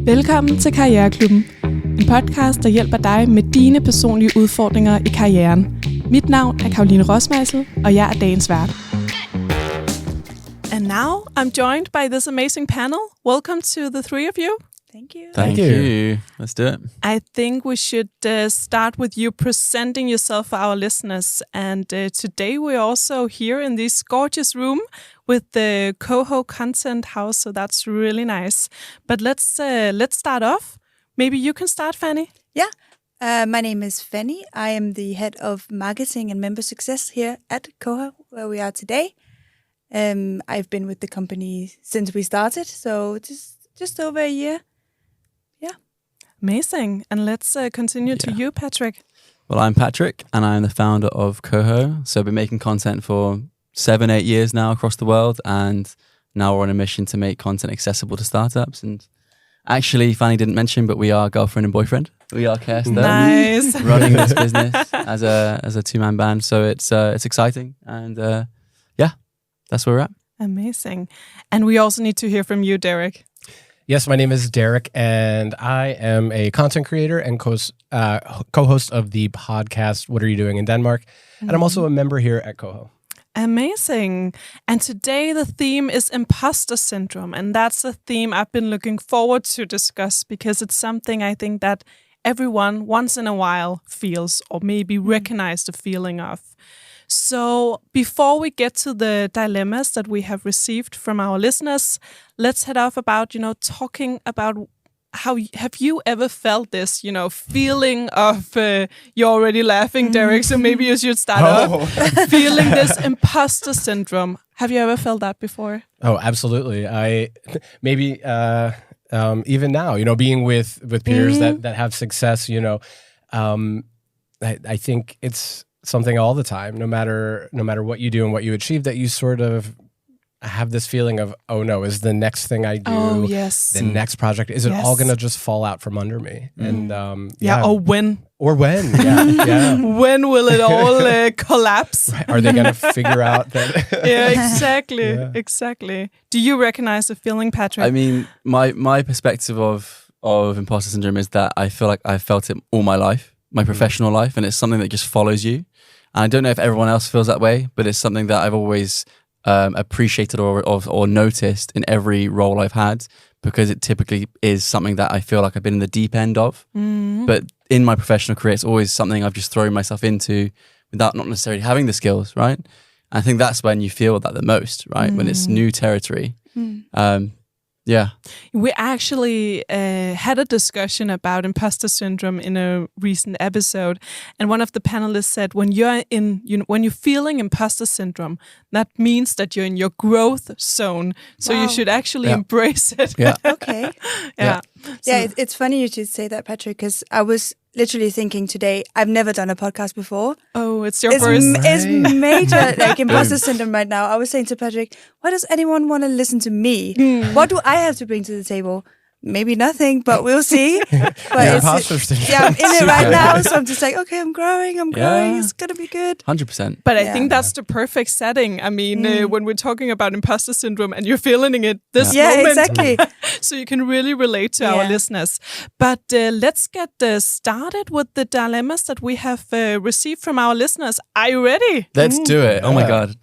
Velkommen til Karriereklubben, en podcast, der hjælper dig med dine personlige udfordringer i karrieren. Mit navn er Rossmeisl, og jeg er dagens vært. And now I'm joined by this amazing panel. Welcome to the three of you. Thank you. Thank you. Let's do it. I think we should start with you presenting yourself for our listeners. And today we're also here in this gorgeous room with the CoHo content house, so that's really nice. But let's start off. Maybe you can start, Fannie. Yeah. My name is Fannie. I am the head of marketing and member success here at CoHo, where we are today. I've been with the company since we started, so just over a year. Amazing. And let's continue to you, Patrick. Well, I'm Patrick, and I'm the founder of CoHo. So I've been making content for 7-8 years now across the world, and now we're on a mission to make content accessible to startups. And actually, Fannie didn't mention, but we are girlfriend and boyfriend. We are Kirsten. Nice. Running this business as a two-man band. So it's exciting, and that's where we're at. Amazing. And we also need to hear from you, Derek. Yes, my name is Derek, and I am a content creator and co-host of the podcast What Are You Doing in Denmark? And I'm also a member here at CoHo. Amazing. And today the theme is imposter syndrome. And that's a theme I've been looking forward to discuss because it's something I think that everyone once in a while feels or maybe recognize the feeling of. So before we get to the dilemmas that we have received from our listeners, let's head off about, talking about how have you ever felt this, feeling of, you're already laughing, Derek, so maybe you should start off, feeling this imposter syndrome. Have you ever felt that before? Oh, absolutely. Maybe even now, being with peers that have success, I think it's something all the time, no matter what you do and what you achieve, that you sort of have this feeling of, oh no, is the next thing I do, the next project, is it all going to just fall out from under me? And or when? Yeah. When will it all collapse? Right. Are they going to figure out that? Exactly. Do you recognize the feeling, Patrick? I mean, my perspective of imposter syndrome is that I feel like I've felt it all my life, my professional life, and it's something that just follows you. And I don't know if everyone else feels that way, but it's something that I've always appreciated or noticed in every role I've had, because it typically is something that I feel like I've been in the deep end of. But in my professional career, it's always something I've just thrown myself into without not necessarily having the skills, right? And I think that's when you feel that the most, right? When it's new territory. Yeah. We actually had a discussion about imposter syndrome in a recent episode, and one of the panelists said when you're feeling imposter syndrome, that means that you're in your growth zone. So you should actually embrace it. Yeah. Okay. It's funny you should say that, Patrick, because I was literally thinking today, I've never done a podcast before. Oh, it's your first. It's major imposter syndrome right now. I was saying to Patrick, why does anyone want to listen to me? What do I have to bring to the table? Maybe nothing, but we'll see. But imposter syndrome. I'm in it right now, so I'm just like, okay, I'm growing. It's gonna be good. 100%. But I think that's the perfect setting. I mean, when we're talking about imposter syndrome and you're feeling it this moment, exactly. So you can really relate to our listeners. But let's get started with the dilemmas that we have received from our listeners. Are you ready? Let's do it. Oh my God.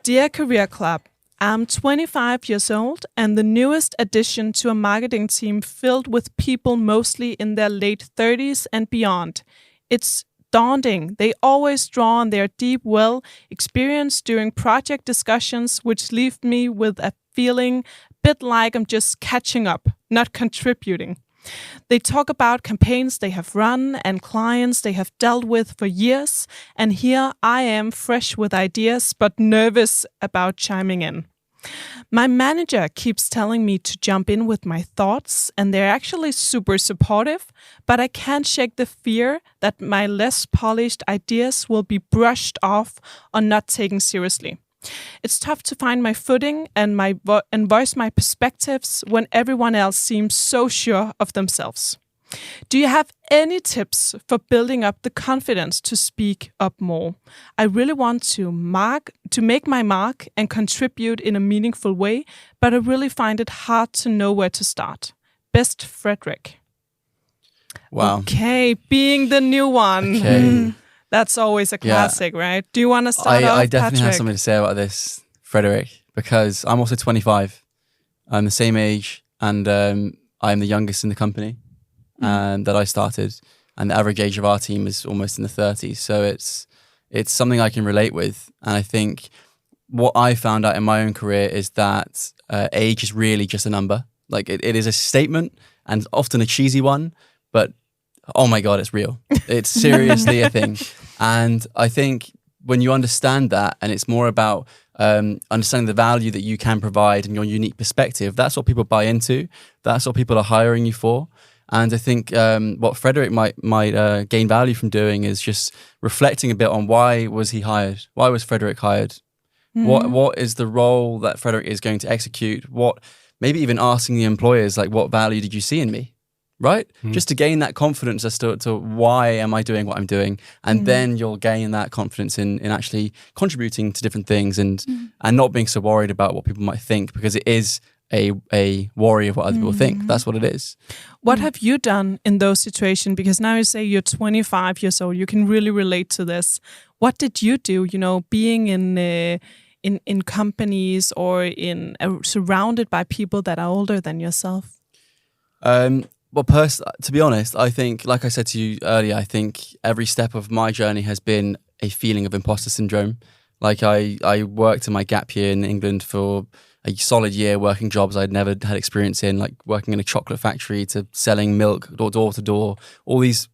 Dear Career Club, I'm 25 years old and the newest addition to a marketing team filled with people mostly in their late 30s and beyond. It's daunting. They always draw on their deep well experience during project discussions, which leave me with a feeling a bit like I'm just catching up, not contributing. They talk about campaigns they have run and clients they have dealt with for years, and here I am fresh with ideas but nervous about chiming in. My manager keeps telling me to jump in with my thoughts, and they're actually super supportive, but I can't shake the fear that my less polished ideas will be brushed off or not taken seriously. It's tough to find my footing and voice my perspectives when everyone else seems so sure of themselves. Do you have any tips for building up the confidence to speak up more? I really want to make my mark and contribute in a meaningful way, but I really find it hard to know where to start. best Frederick? Wow. Okay, being the new one. Okay. That's always a classic, right? Do you want to start off, I definitely Patrick? have something to say about this, Frederick, because I'm also 25. I'm the same age, and I'm the youngest in the company that I started. And the average age of our team is almost in the 30s. So it's something I can relate with. And I think what I found out in my own career is that age is really just a number. Like it is a statement, and often a cheesy one, but oh my God, it's real. It's seriously a thing. And I think when you understand that, and it's more about understanding the value that you can provide and your unique perspective, that's what people buy into. That's what people are hiring you for. And I think what Frederick might gain value from doing is just reflecting a bit on why was he hired? Why was Frederick hired? What is the role that Frederick is going to execute? Maybe even asking the employers, like, what value did you see in me? Right? Just to gain that confidence as to why am I doing what I'm doing? And then you'll gain that confidence in actually contributing to different things and not being so worried about what people might think, because it is a worry of what other people think. That's what it is. What have you done in those situations? Because now you say you're 25 years old, you can really relate to this. What did you do, being in companies or surrounded by people that are older than yourself? Well, to be honest, I think, like I said to you earlier, I think every step of my journey has been a feeling of imposter syndrome. Like I worked in my gap year in England for a solid year, working jobs I'd never had experience in, like working in a chocolate factory to selling milk door to door, all these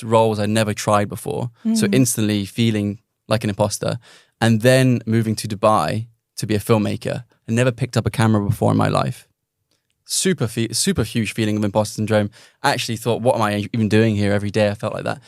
roles I'd never tried before. So instantly feeling like an imposter. And then moving to Dubai to be a filmmaker. I never picked up a camera before in my life. Super huge feeling of imposter syndrome. I actually thought, what am I even doing here every day? I felt like that.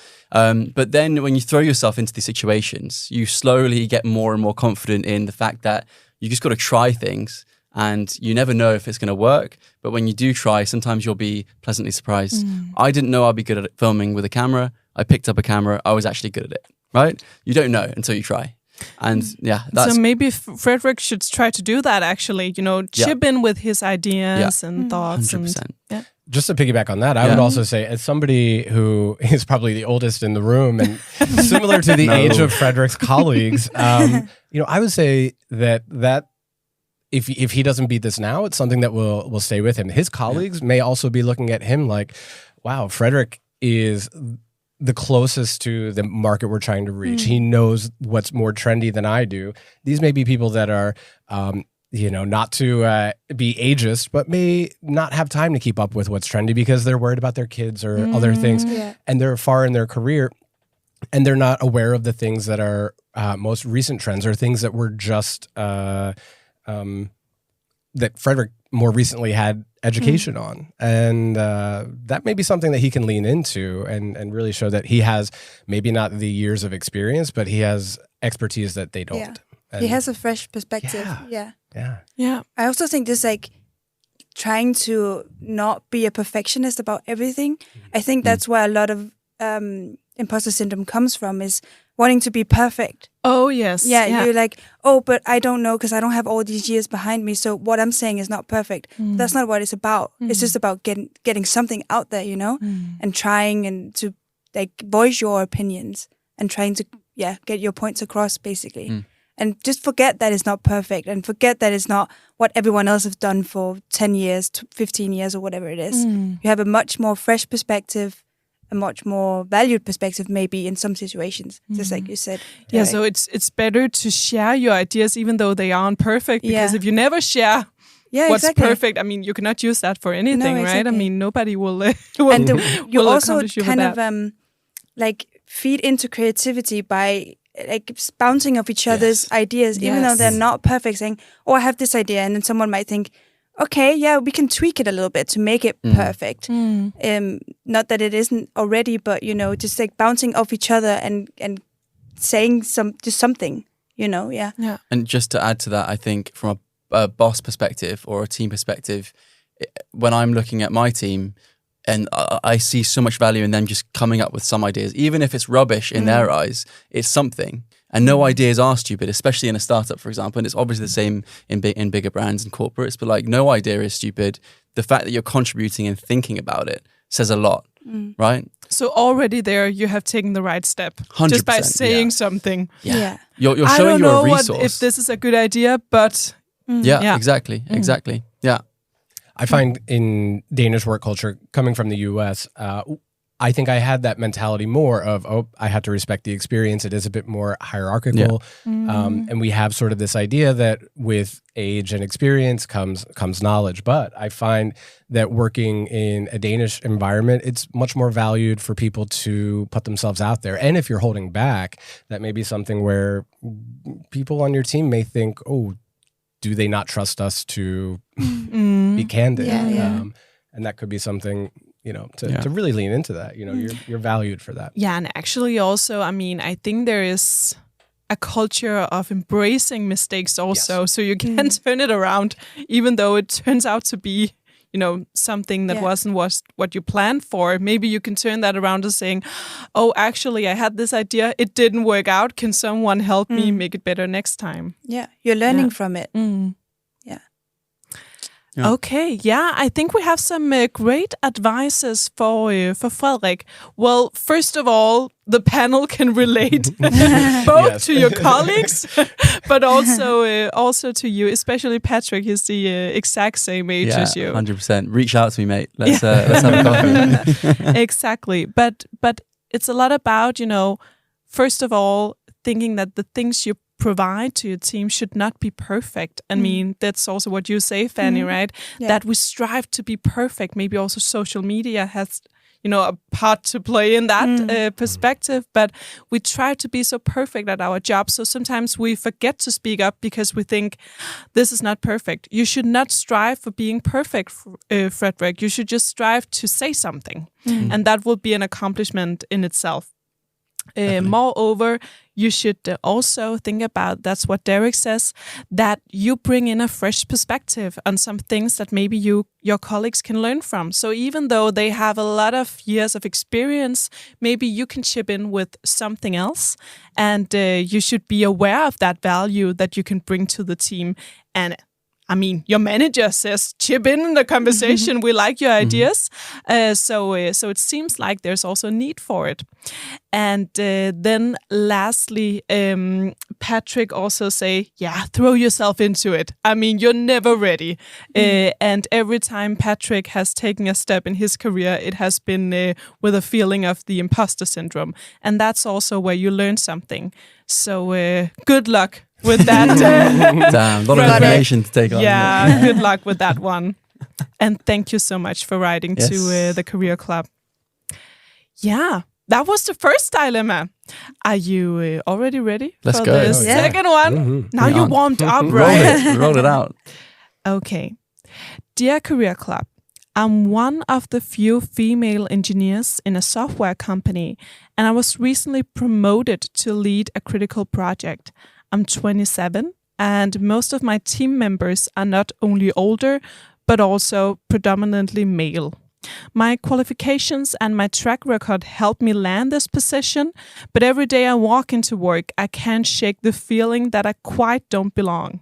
But then when you throw yourself into these situations, you slowly get more and more confident in the fact that you just got to try things, and you never know if it's going to work. But when you do try, sometimes you'll be pleasantly surprised. I didn't know I'd be good at filming with a camera. I picked up a camera. I was actually good at it, right? You don't know until you try. And so maybe Frederick should try to do that, actually, chip in with his ideas and thoughts. 100%. Just to piggyback on that, I would also say, as somebody who is probably the oldest in the room and similar to the age of Frederick's colleagues, I would say that if he doesn't beat this now, it's something that will stay with him. His colleagues may also be looking at him like, wow, Frederick is the closest to the market we're trying to reach. He knows what's more trendy than I do. These may be people that are, not to be ageist, but may not have time to keep up with what's trendy because they're worried about their kids or other things. Yeah. And they're far in their career and they're not aware of the things that are most recent trends or things that were just, that Frederick more recently had education on. And that may be something that he can lean into and really show that he has maybe not the years of experience, but he has expertise that they don't. Yeah. And he has a fresh perspective. Yeah. I also think this, like, trying to not be a perfectionist about everything. I think that's where a lot of imposter syndrome comes from, is wanting to be perfect. Oh, yes. Yeah, you're like, oh, but I don't know because I don't have all these years behind me. So what I'm saying is not perfect. That's not what it's about. It's just about getting something out there, and trying and to like voice your opinions and trying to get your points across, basically. And just forget that it's not perfect and forget that it's not what everyone else has done for 10 years, 15 years or whatever it is. You have a much more fresh perspective, a much more valued perspective, maybe in some situations, just like you said. Yeah, so it's better to share your ideas even though they aren't perfect, because if you never share what's perfect, I mean, you cannot use that for anything, right? I mean, nobody will and you also accomplish you kind with that. of like feed into creativity by like bouncing off each other's ideas, even though they're not perfect, saying, oh, I have this idea, and then someone might think, okay, yeah, we can tweak it a little bit to make it perfect. Not that it isn't already, but just like bouncing off each other and saying something, And just to add to that, I think from a boss perspective or a team perspective, when I'm looking at my team, and I see so much value in them just coming up with some ideas, even if it's rubbish in their eyes, it's something. And no ideas are stupid, especially in a startup, for example. And it's obviously the same in bigger brands and corporates, but like no idea is stupid. the fact that you're contributing and thinking about it says a lot, right? So already there, you have taken the right step 100%, just by saying something. Yeah. You're showing you're a resource. If this is a good idea, but exactly. Yeah. I find in Danish work culture, coming from the US, I think I had that mentality more of, I have to respect the experience. It is a bit more hierarchical. And we have sort of this idea that with age and experience comes knowledge. But I find that working in a Danish environment, it's much more valued for people to put themselves out there. And if you're holding back, that may be something where people on your team may think, do they not trust us to be candid? Yeah. And that could be something, to really lean into that. You're valued for that. Yeah, and actually also, I mean, I think there is a culture of embracing mistakes also. Yes. So you can turn it around, even though it turns out to be, something that wasn't what you planned for. Maybe you can turn that around to saying, actually, I had this idea. It didn't work out. Can someone help me make it better next time? Yeah, you're learning from it. Yeah. Okay, I think we have some great advices for Frederik. Well, first of all, the panel can relate both to your colleagues, but also to you, especially Patrick. He's the exact same age as you. 100%. Reach out to me, mate. Let's have a coffee. Exactly, but it's a lot about first of all thinking that the things you provide to your team should not be perfect. I mean, that's also what you say, Fannie, right? Yeah. That we strive to be perfect. Maybe also social media has, a part to play in that perspective, but we try to be so perfect at our job. So sometimes we forget to speak up because we think this is not perfect. You should not strive for being perfect, Frederik. You should just strive to say something. And that will be an accomplishment in itself. Moreover, you should also think about, that's what Derek says, that you bring in a fresh perspective on some things that maybe your colleagues can learn from. So even though they have a lot of years of experience, maybe you can chip in with something else, and you should be aware of that value that you can bring to the team. And I mean, your manager says, chip in the conversation. We like your ideas. So it seems like there's also a need for it. And then lastly, Patrick also say, throw yourself into it. I mean, you're never ready. And every time Patrick has taken a step in his career, it has been with a feeling of the imposter syndrome. And that's also where you learn something. So good luck with that. Damn, a lot of information to take on. Yeah, good luck with that one. And thank you so much for writing to the Career Club. Yeah, that was the first dilemma. Are you already ready for the second one? Now you're warmed up, right? Roll it out. Okay. Dear Career Club, I'm one of the few female engineers in a software company, and I was recently promoted to lead a critical project. I'm 27, and most of my team members are not only older, but also predominantly male. My qualifications and my track record helped me land this position, but every day I walk into work, I can't shake the feeling that I quite don't belong.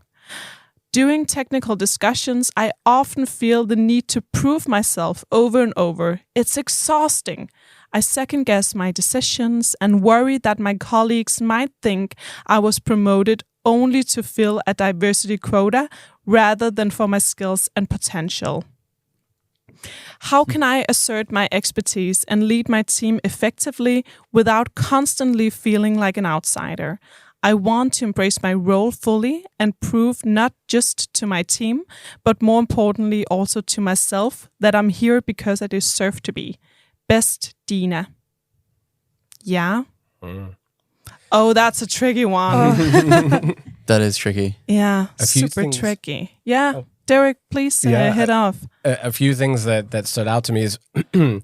During technical discussions, I often feel the need to prove myself over and over. It's exhausting. I second-guess my decisions and worry that my colleagues might think I was promoted only to fill a diversity quota rather than for my skills and potential. How can I assert my expertise and lead my team effectively without constantly feeling like an outsider? I want to embrace my role fully and prove not just to my team, but more importantly also to myself that I'm here because I deserve to be. Best, Dina. Yeah. Oh, that's a tricky one. That is tricky. Yeah, super tricky. Yeah, Derek, please head off. A few things that stood out to me is that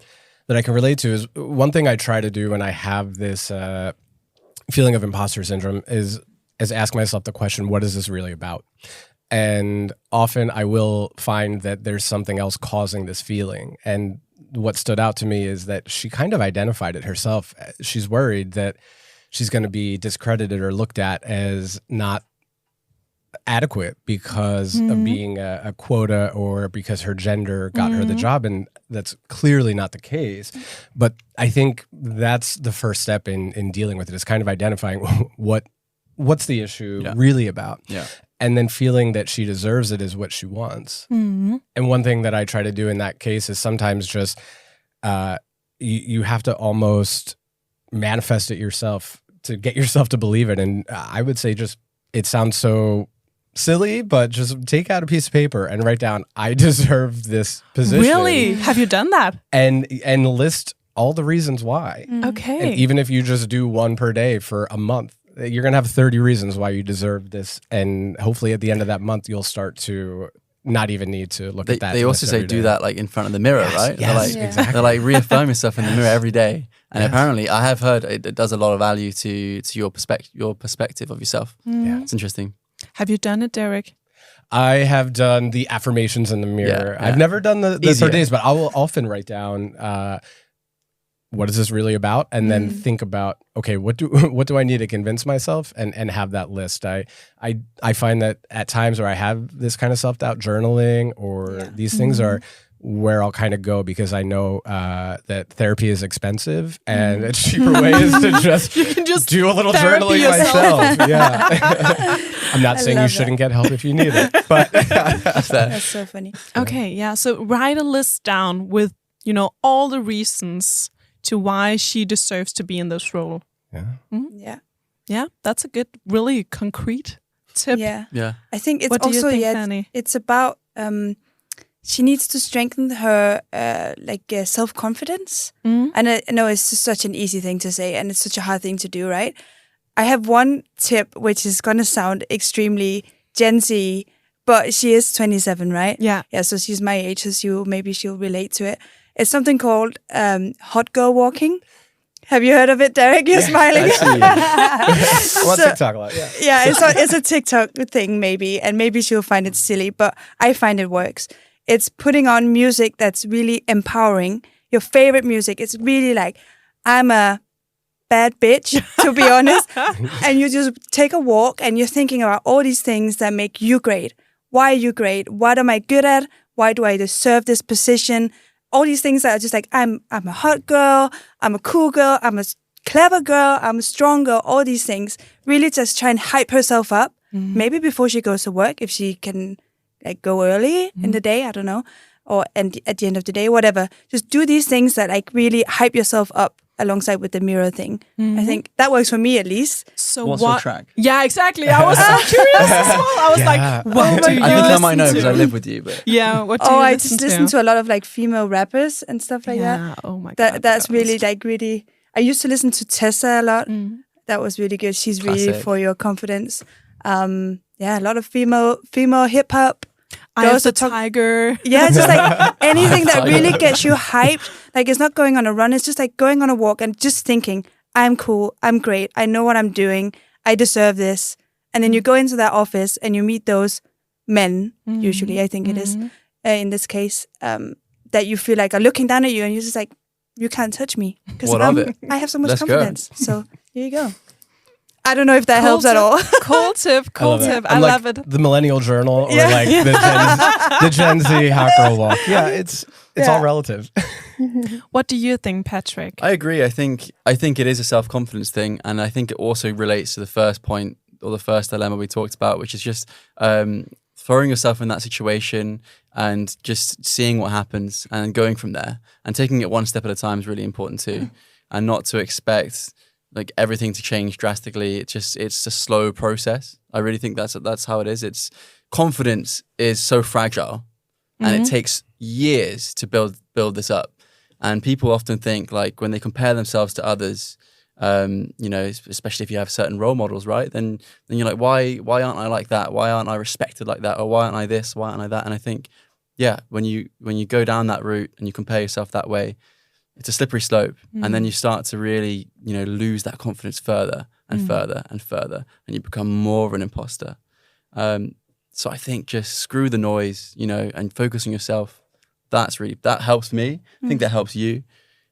I can relate to is one thing I try to do when I have this feeling of imposter syndrome is ask myself the question, what is this really about? And often I will find that there's something else causing this feeling. And what stood out to me is that she kind of identified it herself. She's worried that she's going to be discredited or looked at as not adequate because of being a quota or because her gender got her the job, and that's clearly not the case. But I think that's the first step in dealing with it, is kind of identifying what's the issue really about. Yeah. And then feeling that she deserves it is what she wants. And one thing that I try to do in that case is sometimes just you have to almost manifest it yourself to get yourself to believe it. And I would say just, it sounds so silly, but just take out a piece of paper and write down, I deserve this position. Really? Have you done that? And list all the reasons why. Okay. And even if you just do one per day for a month, you're going to have 30 reasons why you deserve this. And hopefully at the end of that month, you'll start to not even need to look at that. They also say do that like in front of the mirror, right? Yes, exactly. They're like reaffirm yourself in the mirror every day. And apparently I have heard it does a lot of value to your perspective of yourself. Yeah. It's interesting. Have you done it, Derek? I have done the affirmations in the mirror. I've never done the 30 days, but I will often write down what is this really about, and then think about, okay, what do I need to convince myself, and have that list. I find that at times where I have this kind of self-doubt, journaling or these things are where I'll kind of go, because I know that therapy is expensive, and a cheaper way is to just, you can just do a little journaling myself. Yeah. I'm not saying you shouldn't get help if you need it, but That's so funny. Okay, yeah. So write a list down with, all the reasons to why she deserves to be in this role. Yeah. Yeah. Yeah, that's a good, really concrete tip. Yeah. Yeah. I think it's What do you also think, Fannie? it's about she needs to strengthen her self-confidence. And I know it's just such an easy thing to say, and it's such a hard thing to do, right? I have one tip which is going to sound extremely Gen Z, but she is 27, right? Yeah. Yeah, so she's my age, so maybe she'll relate to it. It's something called hot girl walking. Have you heard of it, Derek? You're smiling. Well, TikTok a lot. Yeah. Yeah, it's a TikTok thing maybe, and maybe she'll find it silly, but I find it works. It's putting on music that's really empowering. Your favorite music. It's really like, I'm a bad bitch, to be honest. And you just take a walk and you're thinking about all these things that make you great. Why are you great? What am I good at? Why do I deserve this position? All these things that are just like, I'm a hot girl, I'm a cool girl, I'm a clever girl, I'm a strong girl, all these things. Really just try and hype herself up. Maybe before she goes to work, if she can go early in the day, I don't know, or at the end of the day, whatever. Just do these things that really hype yourself up alongside with the mirror thing. I think that works for me at least. So What's your track? Yeah, exactly. I was so curious as well. I was like, what do you I think I might know listen because to? I live with you. But Yeah, what do you I listen just to? listen to a lot of female rappers and stuff like that. Yeah, oh my God. That's girls. really really. I used to listen to Tessa a lot. That was really good. She's really Classic. for your confidence. A lot of female hip hop. I was a tiger. Yeah, just anything that really gets you hyped. It's not going on a run. It's just going on a walk and just thinking, I'm cool, I'm great, I know what I'm doing, I deserve this. And then you go into that office and you meet those men, usually I think it is, in this case, that you feel are looking down at you, and you're just you can't touch me because What of it? I have so much Let's go. confidence. So here you go. I don't know if that helps at all. Cool tip, cool tip. I love it. The Millennial Journal or the Gen Z hot girl walk. Yeah, it's all relative. What do you think, Patrick? I agree. I think it is a self-confidence thing, and I think it also relates to the first point or the first dilemma we talked about, which is just throwing yourself in that situation and just seeing what happens and going from there, and taking it one step at a time is really important too, and not to expect everything to change drastically. It's a slow process. I really think that's how it is. It's confidence is so fragile, and it takes years to build this up. And people often think when they compare themselves to others, especially if you have certain role models, right? Then you're like, why aren't I like that? Why aren't I respected like that? Or why aren't I this? Why aren't I that? And I think, when you go down that route and you compare yourself that way, it's a slippery slope. And then you start to really, lose that confidence further and further and further, and you become more of an imposter. So I think just screw the noise, and focus on yourself. That helps me. I think that helps you.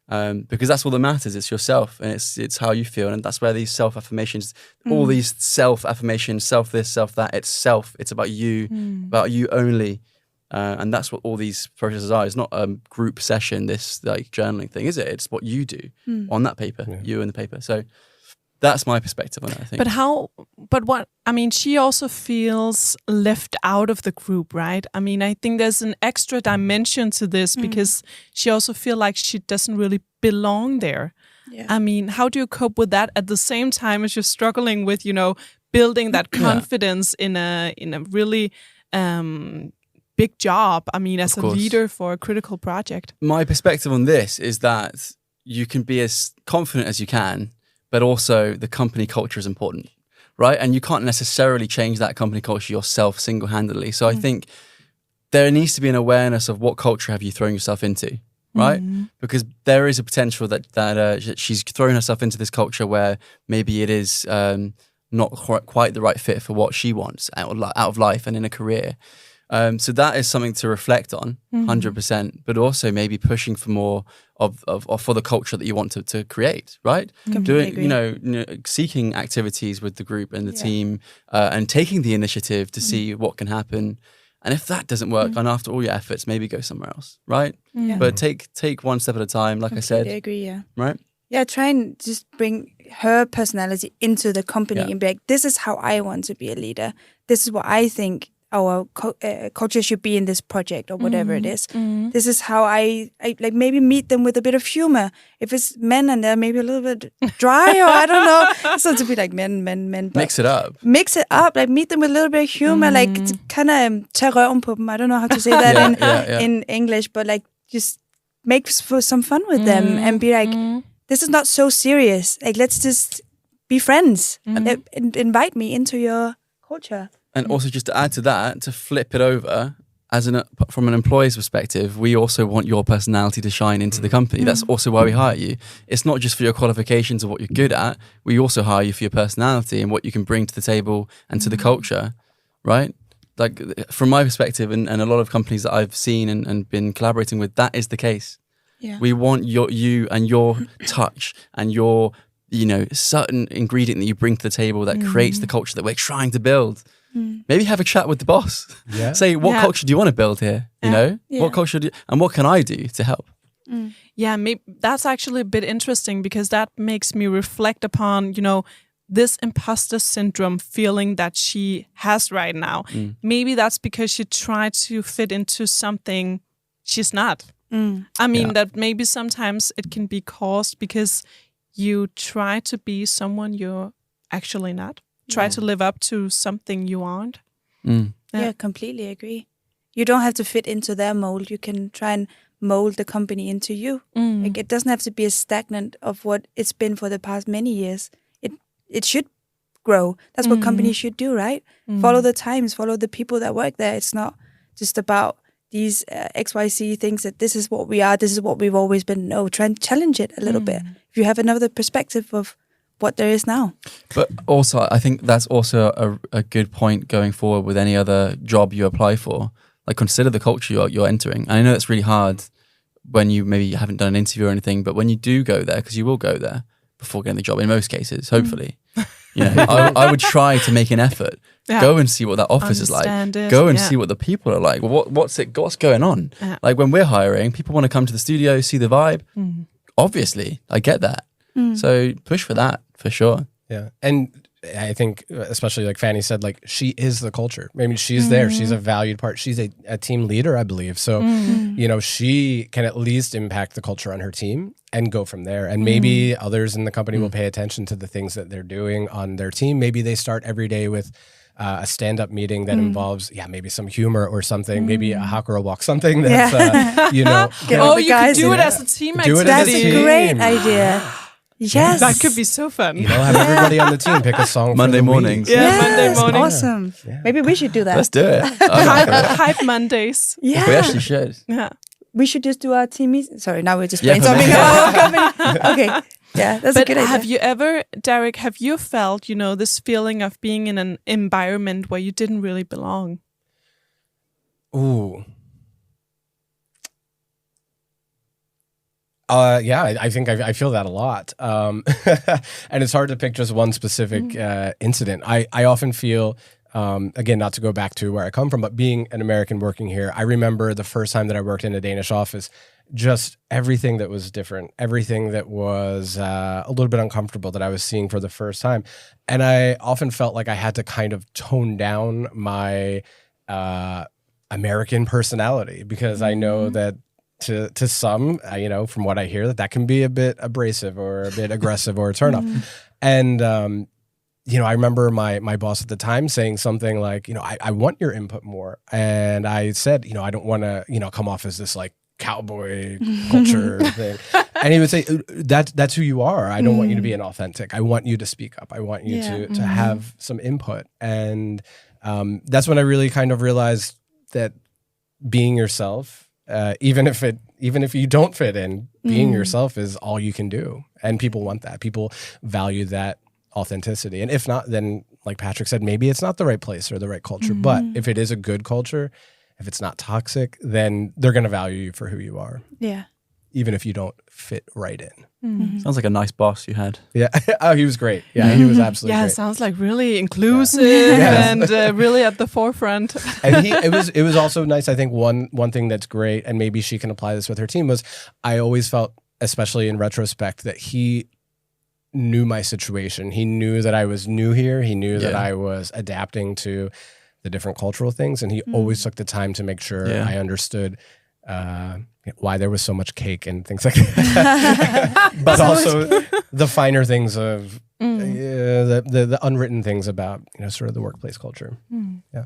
because that's all that matters. It's yourself, and it's how you feel, and that's where these self-affirmations, all these self-affirmations, self this, self that, it's self. It's about you only, and that's what all these processes are. It's not a group session, this like journaling thing, is it? It's what you do on that paper, you and the paper. So that's my perspective on it, I think. She also feels left out of the group, right? I mean, I think there's an extra dimension to this because she also feels like she doesn't really belong there. Yeah. I mean, how do you cope with that at the same time as you're struggling with, building that confidence in a really big job? I mean, as a leader for a critical project. My perspective on this is that you can be as confident as you can, but also the company culture is important, right? And you can't necessarily change that company culture yourself single-handedly. So I think there needs to be an awareness of what culture have you thrown yourself into, right? Because there is a potential that she's thrown herself into this culture where maybe it is not quite the right fit for what she wants out of life and in a career. So that is something to reflect on, 100%, but also maybe pushing for more of for the culture that you want to create, right? Doing, seeking activities with the group and the team, and taking the initiative to see what can happen. And if that doesn't work, and after all your efforts, maybe go somewhere else, right? Yeah. But take one step at a time, like I said. I agree, yeah. Right? Yeah, try and just bring her personality into the company and be like, this is how I want to be a leader. This is what I think our culture should be in this project or whatever it is. This is how I like maybe meet them with a bit of humor. If it's men and they're maybe a little bit dry or I don't know. It's not to be like men. But mix it up. Like meet them with a little bit of humor. Like kind of tage røven på dem. I don't know how to say that in English, but like just make for some fun with them and be like, this is not so serious. Like let's just be friends. And invite me into your culture. And also just to add to that, to flip it over, from an employee's perspective, we also want your personality to shine into the company. That's also why we hire you. It's not just for your qualifications or what you're good at. We also hire you for your personality and what you can bring to the table and to the culture, right? Like from my perspective and a lot of companies that I've seen and been collaborating with, that is the case. Yeah. We want you and your touch and your, certain ingredient that you bring to the table that creates the culture that we're trying to build. Maybe have a chat with the boss. Yeah. Say, what culture do you want to build here? What culture and what can I do to help? Yeah, maybe that's actually a bit interesting because that makes me reflect upon, this imposter syndrome feeling that she has right now. Maybe that's because she tried to fit into something she's not. I mean, that maybe sometimes it can be caused because you try to be someone you're actually not. Try to live up to something you aren't. Yeah, completely agree. You don't have to fit into their mold. You can try and mold the company into you. Like it doesn't have to be a stagnant of what it's been for the past many years. It should grow. That's what companies should do, right? Follow the times, follow the people that work there. It's not just about these XYZ things that this is what we are, this is what we've always been. No, try and challenge it a little bit. If you have another perspective of what there is now. But also, I think that's also a good point going forward with any other job you apply for. Like consider the culture you're entering. And I know that's really hard when you maybe haven't done an interview or anything, but when you do go there, because you will go there before getting the job in most cases, hopefully. I would try to make an effort. Yeah. Go and see what that office is like. Go and see what the people are like. Well, what's going on? Yeah. Like when we're hiring, people want to come to the studio, see the vibe. Obviously, I get that. So push for that, for sure. Yeah. And I think, especially like Fannie said, like she is the culture. I mean, she's there. She's a valued part. She's a team leader, I believe. So, she can at least impact the culture on her team and go from there. And maybe others in the company will pay attention to the things that they're doing on their team. Maybe they start every day with a stand-up meeting that involves, maybe some humor or something. Maybe a hot girl walk, something that's, you could do it as a team activity. That's a great idea. Yes. That could be so fun. Have everybody on the team pick a song Monday for the mornings. Week. Monday morning. Awesome. Yeah. Maybe we should do that. Let's do it. Hype Mondays. Yeah. We actually should. Yeah. We should just do our team meeting. Sorry, now we're just brainstorming our company. Okay. Yeah, that's a good idea. Have you ever, Derek, felt, this feeling of being in an environment where you didn't really belong? Ooh. I think I feel that a lot. And it's hard to pick just one specific incident. I often feel, again, not to go back to where I come from, but being an American working here, I remember the first time that I worked in a Danish office, just everything that was different, everything that was a little bit uncomfortable that I was seeing for the first time. And I often felt like I had to kind of tone down my American personality, because I know that to some, from what I hear, that can be a bit abrasive or a bit aggressive or a turnoff. And, I remember my boss at the time saying something like, I want your input more. And I said, I don't want to, come off as this like cowboy culture thing. And he would say, that's who you are. I don't want you to be inauthentic. I want you to speak up. I want you to have some input. And that's when I really kind of realized that being yourself, even if you don't fit in, being yourself is all you can do. And people want that. People value that authenticity. And if not, then like Patrick said, maybe it's not the right place or the right culture. But if it is a good culture, if it's not toxic, then they're going to value you for who you are. Yeah. Even if you don't fit right in. Sounds like a nice boss you had. Yeah. Oh, he was great. Yeah, he was absolutely great. Yeah, sounds like really inclusive and really at the forefront. And it was also nice. I think one thing that's great, and maybe she can apply this with her team, was I always felt, especially in retrospect, that he knew my situation. He knew that I was new here. He knew that I was adapting to the different cultural things, and he always took the time to make sure I understood why there was so much cake and things like that. But also the finer things of the unwritten things about sort of the workplace culture. Yeah.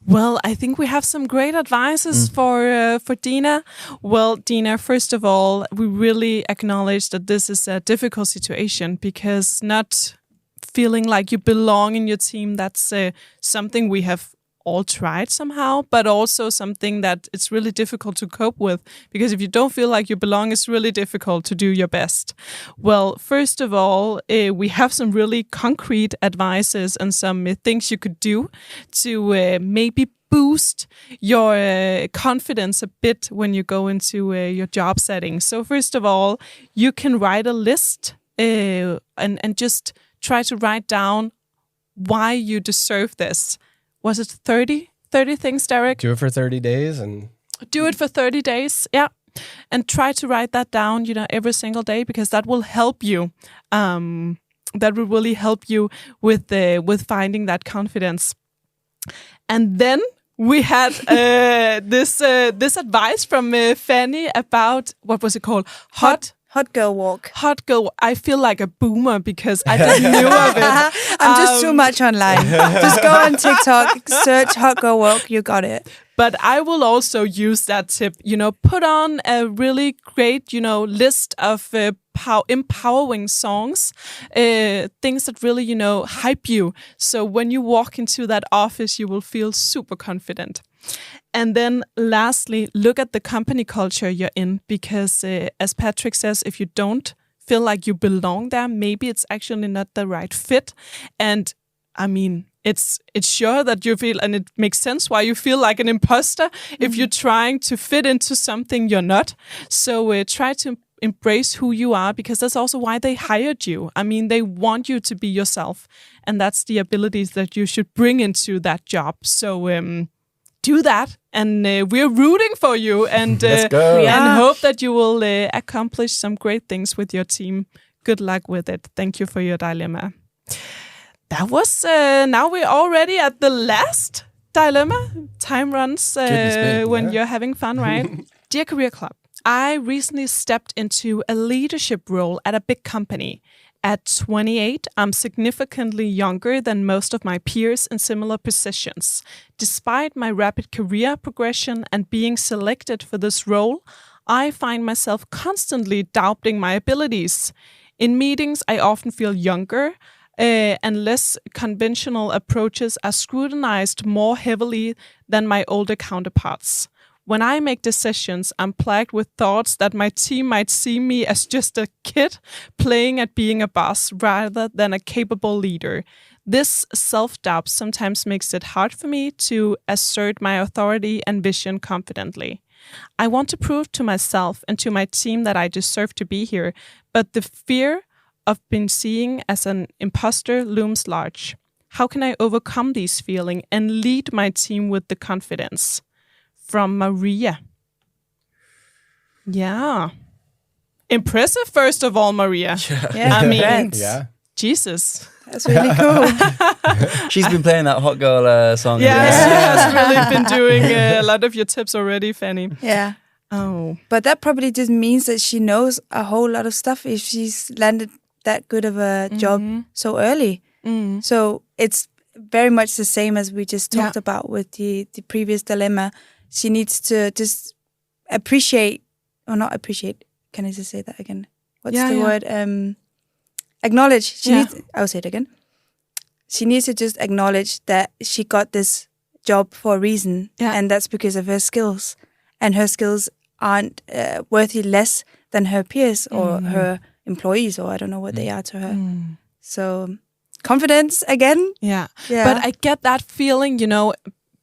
Well, I think we have some great advices for Dina. Well, Dina, first of all, we really acknowledge that this is a difficult situation, because not feeling like you belong in your team, that's something we have all tried somehow, but also something that it's really difficult to cope with, because if you don't feel like you belong, it's really difficult to do your best. Well, first of all, we have some really concrete advices and some things you could do to maybe boost your confidence a bit when you go into your job setting. So first of all, you can write a list and just try to write down why you deserve this. Was it 30 things, Derek? Do it for 30 days and... Do it for 30 days, yeah. And try to write that down, every single day, because that will help you. That will really help you with finding that confidence. And then we had this advice from Fannie about, what was it called? Hot girl walk. Hot girl. I feel like a boomer because I didn't know of it. I'm just too much online. Just go on TikTok, search hot girl walk. You got it. But I will also use that tip. Put on a really great, list of empowering songs, things that really, hype you. So when you walk into that office, you will feel super confident. And then lastly, look at the company culture you're in, because as Patrick says, if you don't feel like you belong there, maybe it's actually not the right fit. And I mean, it's sure that you feel, and it makes sense why you feel like an imposter if you're trying to fit into something you're not. So try to embrace who you are, because that's also why they hired you. I mean, they want you to be yourself, and that's the abilities that you should bring into that job. So do that, and we're rooting for you, and and hope that you will accomplish some great things with your team. Good luck with it. Thank you for your dilemma. That was now we're already at the last dilemma. Time runs when you're having fun, right? Dear Career Club, I recently stepped into a leadership role at a big company. At 28, I'm significantly younger than most of my peers in similar positions. Despite my rapid career progression and being selected for this role, I find myself constantly doubting my abilities. In meetings, I often feel younger, and less conventional approaches are scrutinized more heavily than my older counterparts. When I make decisions, I'm plagued with thoughts that my team might see me as just a kid playing at being a boss rather than a capable leader. This self-doubt sometimes makes it hard for me to assert my authority and vision confidently. I want to prove to myself and to my team that I deserve to be here, but the fear of being seen as an imposter looms large. How can I overcome these feelings and lead my team with the confidence? From Maria. Yeah. Impressive, first of all, Maria. Yeah, I mean, Yeah. Jesus. that's really cool. She's been playing that hot girl song. Yes, she has really been doing a lot of your tips already, Fannie. Yeah. Oh. But that probably just means that she knows a whole lot of stuff if she's landed that good of a job so early. So it's very much the same as we just talked about with the previous dilemma. She needs to just appreciate, or not appreciate, can I just say that again? What's the word? Acknowledge. She needs, I'll say it again. She needs to just acknowledge that she got this job for a reason, and that's because of her skills. And her skills aren't worthy less than her peers or her employees, or I don't know what they are to her. So confidence again. Yeah. But I get that feeling, you know,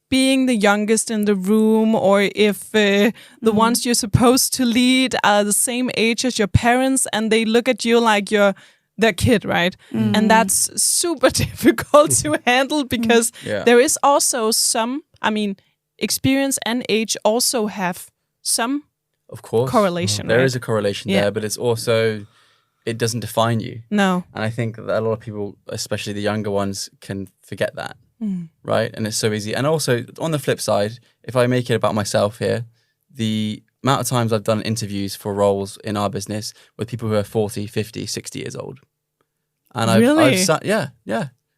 being the youngest in the room, or if the ones you're supposed to lead are the same age as your parents and they look at you like you're their kid, right? And that's super difficult to handle because there is also some, I mean, experience and age also have some of course correlation. There right? is a correlation there, but it's also, it doesn't define you. No. And I think that a lot of people, especially the younger ones, can forget that, right? And it's so easy. And also, on the flip side, if I make it about myself here, the amount of times I've done interviews for roles in our business with people who are 40, 50, 60 years old. And I've sat,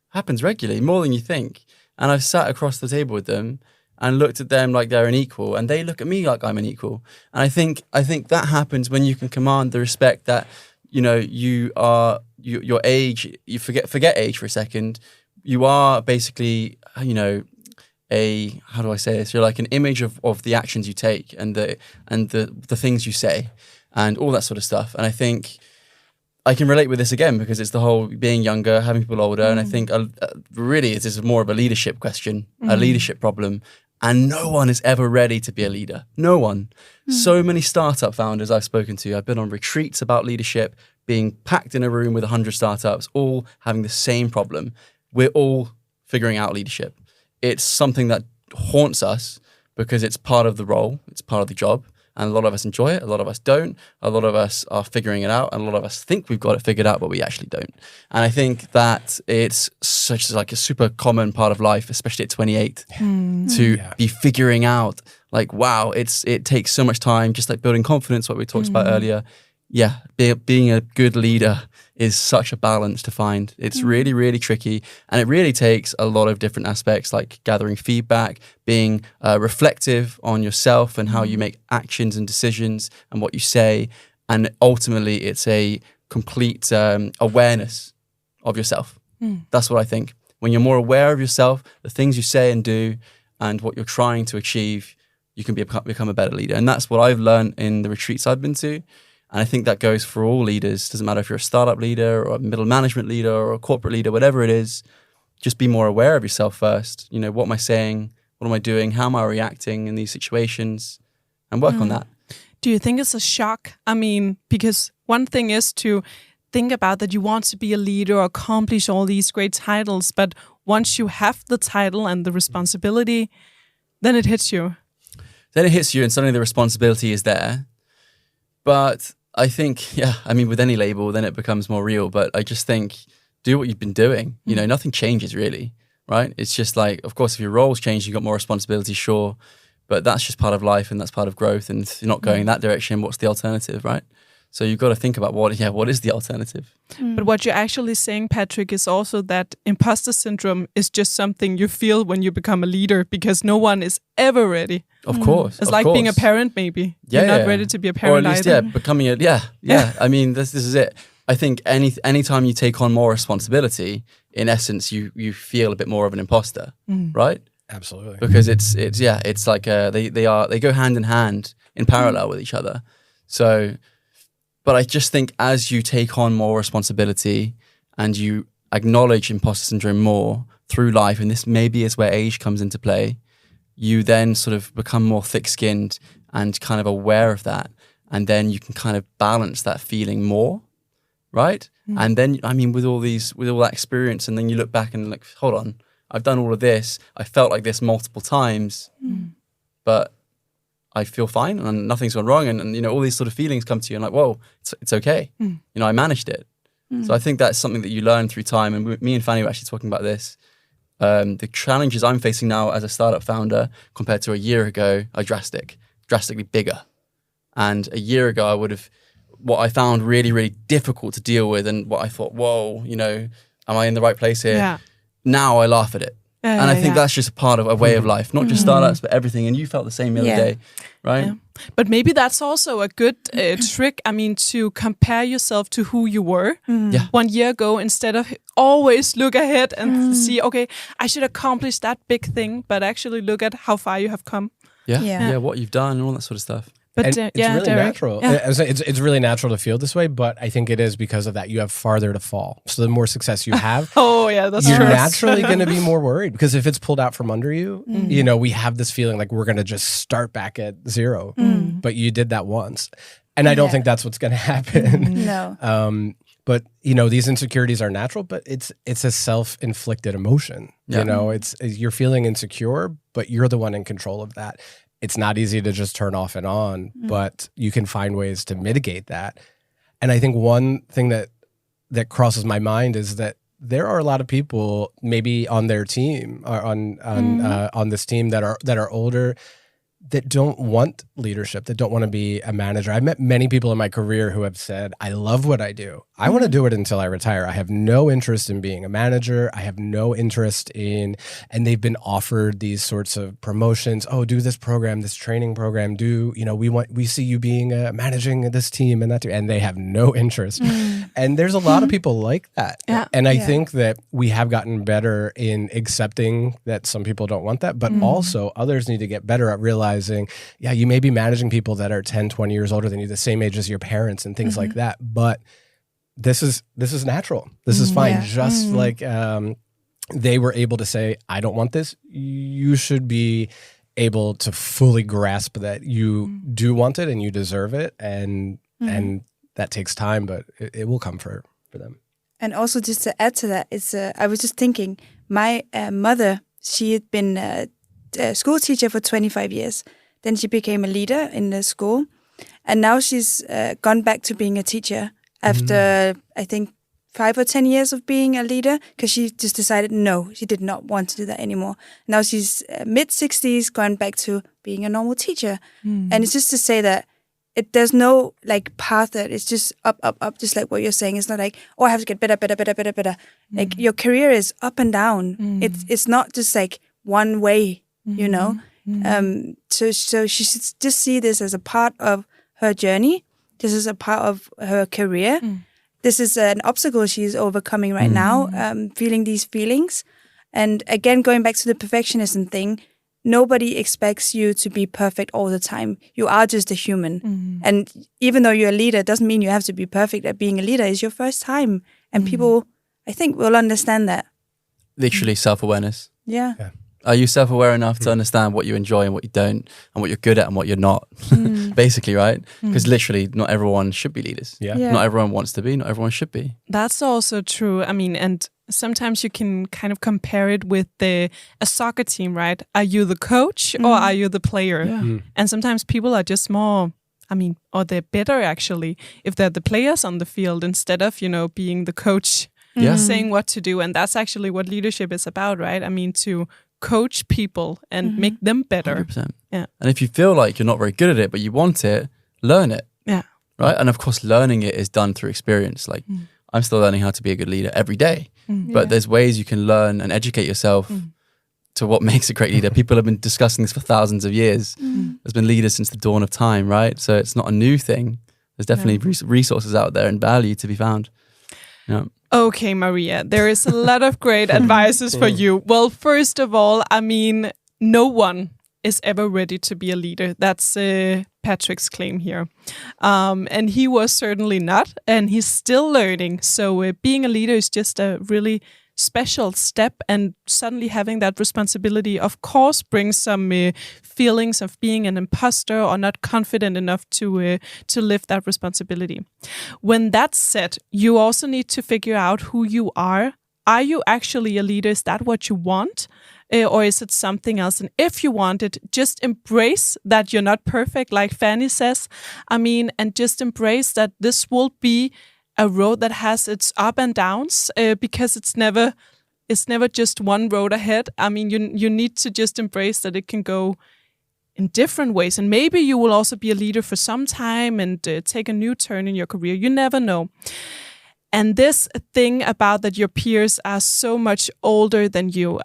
happens regularly, more than you think. And I've sat across the table with them and looked at them like they're an equal, and they look at me like I'm an equal. And I think that happens when you can command the respect that, you know, your age, you forget age for a second. You are basically, you know, how do I say this? You're like an image of the actions you take and the things you say and all that sort of stuff. And I think I can relate with this again because it's the whole being younger, having people older. And I think really this is more of a leadership question, a leadership problem. And no one is ever ready to be a leader. No one. So many startup founders I've spoken to, I've been on retreats about leadership, being packed in a room with 100 startups, all having the same problem. We're all figuring out leadership. It's something that haunts us because it's part of the role, it's part of the job. And a lot of us enjoy it, a lot of us don't. A lot of us are figuring it out, and a lot of us think we've got it figured out, but we actually don't. And I think that it's such like a super common part of life, especially at 28, to be figuring out like, wow, it takes so much time, just like building confidence, what we talked about earlier. Yeah, being a good leader is such a balance to find. It's really, really tricky. And it really takes a lot of different aspects like gathering feedback, being reflective on yourself and how you make actions and decisions and what you say. And ultimately, it's a complete awareness of yourself. That's what I think. When you're more aware of yourself, the things you say and do and what you're trying to achieve, you can become a better leader. And that's what I've learned in the retreats I've been to. And I think that goes for all leaders. Doesn't matter if you're a startup leader or a middle management leader or a corporate leader, whatever it is, just be more aware of yourself first. You know, what am I saying? What am I doing? How am I reacting in these situations? And work on that. Do you think it's a shock? I mean, because one thing is to think about that you want to be a leader or accomplish all these great titles, but once you have the title and the responsibility, then it hits you. Then it hits you and suddenly the responsibility is there. But I think, with any label, then it becomes more real. But I just think, do what you've been doing. You know, nothing changes really, right? It's just like, of course, if your roles change, you've got more responsibility, sure. But that's just part of life and that's part of growth. And if you're not going that direction, what's the alternative, right? So you've got to think about what is the alternative? But what you're actually saying, Patrick, is also that imposter syndrome is just something you feel when you become a leader because no one is ever ready. Of course. It's like being a parent, maybe. You're not ready to be a parent or at least, either. becoming a, I mean, this is it. I think anytime you take on more responsibility, in essence, you feel a bit more of an imposter, right? Absolutely. Because it's like they go hand in hand in parallel with each other. So, but I just think as you take on more responsibility and you acknowledge imposter syndrome more through life, and this maybe is where age comes into play, you then sort of become more thick-skinned and kind of aware of that. And then you can kind of balance that feeling more, right? And then, I mean, with all that experience, and then you look back and like, hold on, I've done all of this. I felt like this multiple times, but I feel fine and nothing's gone wrong. And, you know, all these sort of feelings come to you and like, whoa, it's okay. You know, I managed it. So I think that's something that you learn through time. And me and Fannie were actually talking about this. The challenges I'm facing now as a startup founder compared to a year ago are drastically bigger. And a year ago, what I found really, really difficult to deal with, and what I thought, whoa, you know, am I in the right place here? Yeah. Now I laugh at it. And I think that's just a part of a way of life, not just startups, but everything. And you felt the same the other day, right? Yeah. But maybe that's also a good trick, I mean, to compare yourself to who you were 1 year ago, instead of always look ahead and see, okay, I should accomplish that big thing, but actually look at how far you have come. Yeah, what you've done and all that sort of stuff. But it's really natural. Yeah. It's really natural to feel this way, but I think it is because of that. You have farther to fall. So the more success you have, that's you're true. naturally going to be more worried, because if it's pulled out from under you, you know, we have this feeling like we're going to just start back at zero. But you did that once. And I don't think that's what's going to happen. No. But, you know, these insecurities are natural, but it's a self-inflicted emotion. You know, you're feeling insecure, but you're the one in control of that. It's not easy to just turn off and on, but you can find ways to mitigate that. And I think one thing that crosses my mind is that there are a lot of people maybe on their team, or on this team that are older, that don't want leadership, that don't want to be a manager. I've met many people in my career who have said, I love what I do. I want to do it until I retire. I have no interest in being a manager. I have no interest in, and they've been offered these sorts of promotions. Oh, do this program, this training program, we see you being managing this team and that team, and they have no interest. And there's a lot of people like that. Yeah. And I think that we have gotten better in accepting that some people don't want that, but also others need to get better at realizing, you may be managing people that are 10, 20 years older than you, the same age as your parents and things like that. But this is natural. This is fine. Just like they were able to say, I don't want this. You should be able to fully grasp that you do want it and you deserve it. And that takes time, but it will come for them. And also, just to add to that, I was just thinking, my mother, she had been a school teacher for 25 years. Then she became a leader in the school. And now she's gone back to being a teacher after, I think, 5 or 10 years of being a leader, because she just decided, no, she did not want to do that anymore. Now she's mid-60s, gone back to being a normal teacher. And it's just to say that there's no like path, that it's just up, just like what you're saying. It's not like, I have to get better. Like your career is up and down. It's not just like one way, you know? So she should just see this as a part of her journey. This is a part of her career. This is an obstacle she's overcoming right now, feeling these feelings. And again, going back to the perfectionism thing, nobody expects you to be perfect all the time. You are just a human. And even though you're a leader, it doesn't mean you have to be perfect at being a leader. It's your first time. And people, I think, will understand that. Literally self-awareness. Yeah. Are you self-aware enough to understand what you enjoy and what you don't, and what you're good at and what you're not? Basically, right? Because literally, not everyone should be leaders. Not everyone wants to be. Not everyone should be. That's also true. I mean, and sometimes you can kind of compare it with a soccer team, right? Are you the coach or are you the player? And sometimes people are just more, or they're better actually if they're the players on the field instead of, being the coach saying what to do. And that's actually what leadership is about, right? I mean, to coach people and make them better. 100%. Yeah. And if you feel like you're not very good at it, but you want it, learn it. Yeah. Right? And of course, learning it is done through experience. Like, I'm still learning how to be a good leader every day. But there's ways you can learn and educate yourself to what makes a great leader. People have been discussing this for thousands of years. There's been leaders since the dawn of time, right? So it's not a new thing. There's definitely resources out there and value to be found. Yeah. Okay, Maria, there is a lot of great advices for you. Well, first of all, no one is ever ready to be a leader. That's Patrick's claim here. And he was certainly not, and he's still learning. So being a leader is just a really special step, and suddenly having that responsibility, of course, brings some feelings of being an imposter or not confident enough to lift that responsibility. When that's said, you also need to figure out who you are. Are you actually a leader? Is that what you want? Or is it something else? And if you want it, just embrace that you're not perfect, like Fannie says. And just embrace that this will be a road that has its up and downs, because it's never just one road ahead. You need to just embrace that it can go in different ways. And maybe you will also be a leader for some time and take a new turn in your career. You never know. And this thing about that your peers are so much older than you,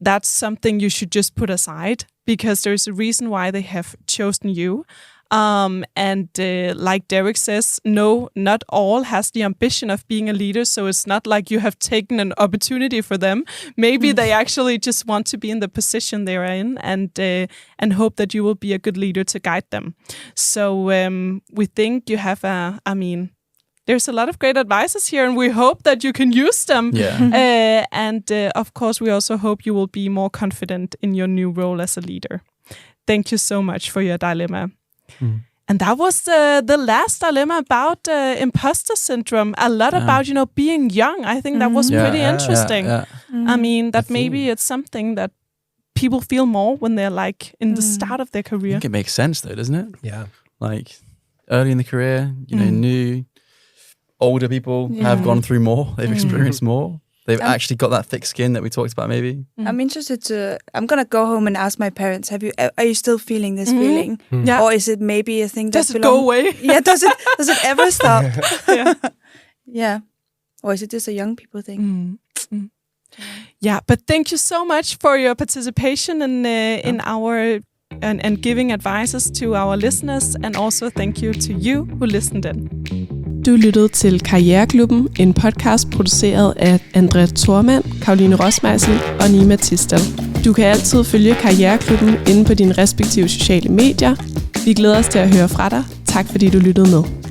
that's something you should just put aside, because there's a reason why they have chosen you. Like Derek says, no, not all has the ambition of being a leader. So it's not like you have taken an opportunity for them. Maybe they actually just want to be in the position they're in, and hope that you will be a good leader to guide them. So we think you have there's a lot of great advices here, and we hope that you can use them. Yeah. Of course, we also hope you will be more confident in your new role as a leader. Thank you so much for your dilemma. And that was the last dilemma about imposter syndrome. A lot about, being young. I think that was pretty interesting. That maybe it's something that people feel more when they're like in the start of their career. I think it makes sense though, doesn't it? Yeah. Like early in the career, new, older people have gone through more. They've experienced more. They've actually got that thick skin that we talked about maybe. I'm interested I'm going to go home and ask my parents, are you still feeling this feeling? Yeah. Or is it maybe a thing that does it go away? Yeah, does it ever stop? Yeah. Or is it just a young people thing? Yeah, but thank you so much for your participation in our and giving advices to our listeners, and also thank you to you who listened in. Du lyttede til Karriereklubben, en podcast produceret af Andrea Thormand, Karoline Rossmeisl og Nima Tisdal. Du kan altid følge Karriereklubben inde på dine respektive sociale medier. Vi glæder os til at høre fra dig. Tak fordi du lyttede med.